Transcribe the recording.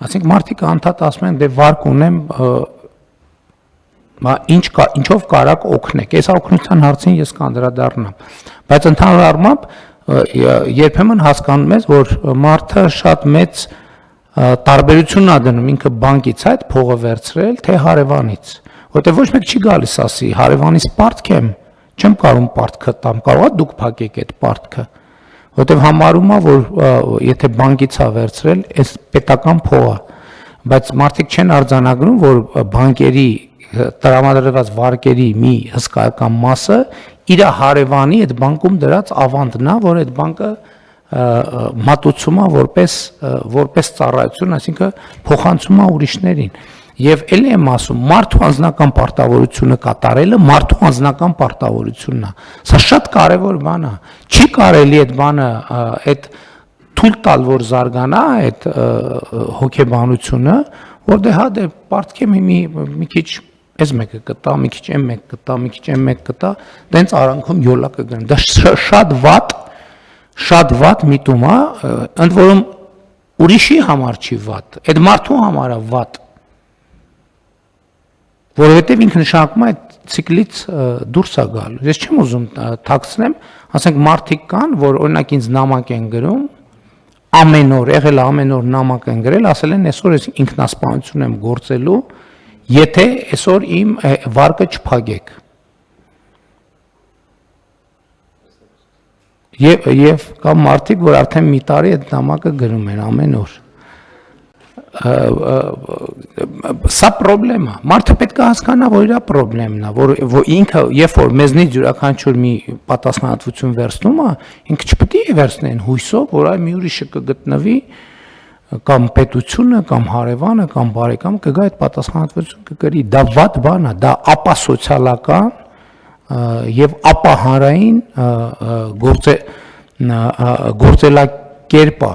Այսինքն մարդիկ անդադ ասում են դե վարկ ունեմ ինչով կարաք օգնեք։ Այս օգնության հարցին ես կանդրադառնամ։ Բայց ընդհանուր առմամբ երբեմն հասկանում ես, որ մարդը շատ մեծ տարբերություն ա դնում ինքը բանկից այդ փողը վերցրել, թե հարևանից։ Որտեղ ոչ մեկ չի գալիս ասի հարևանից պարտք եմ, չեմ կարող պարտքը տամ, կարող ա դուք փակեք այդ պարտքը։ Որտեղ համարում ա, որ եթե բանկից ա վերցրել, այս պետական փող է, բայց մարդիկ չեն արձանագրում, որ բանկերի տրամադրված վարկերի մի հսկայական մասը իր հարևանի այդ բանկում դրած ավանդն է, որ այդ բանկը մատուցում է որպես ծառայություն, այսինքն փոխանցում է ուրիշներին։ Եւ ելի եմ ասում, մարդու անձնական պարտավորությունը կատարելը մարդու անձնական պարտավորությունն է։ Սա շատ կարևոր բան է։ Չի կարելի այդ բանը այդ թույլ տալ, որ զարգանա այդ հոգեբանությունը, որ դե հա դե պարտք եմ մի քիչ այս մեկը կտա, մի քիչ այն մեկ կտա, մի քիչ այն մեկ կտա, դենց արանքում յոլա կգնա։ Դա շատ վատ միտում է, ընդ որում ուրիշի համար չի վատ, այդ մարդու համար է վատ։ Որովհետև ինքը նշանակում է այդ ցիկլից դուրս է գալու։ Ես չեմ ուզում թաքցնեմ, ասենք մարդիկ կան, որ օրինակ ինձ նամակ են գրում, ամեն օր, եղել ամեն օր նամակ են գրել, ասել են այսօր ես ինքնասպանություն եմ գործելու, եթե այսօր իմ վարկը չփակեք։ Եվ կա մարդիկ, որ արդեն մի տարի այդ նամակը գրում են ամեն օր։ Սա պրոբլեմ է։ Մարդը պետք է հասկանա, որ իր պրոբլեմն է, որ ինքը երբ որ մեզնից յուրաքանչյուր մի պատասխանատվություն վերցնում է, ինքը չպետք է վերցնեն հույսով, որ այ մի ուրիշը կգտնվի կամ պետությունը, կամ հարևանը, կամ բարեկամը կգա այդ պատասխանատվություն կգրի։ Դա վատ բան է, դա ապասոցիալական եւ ապահանրային գործելակերպ է։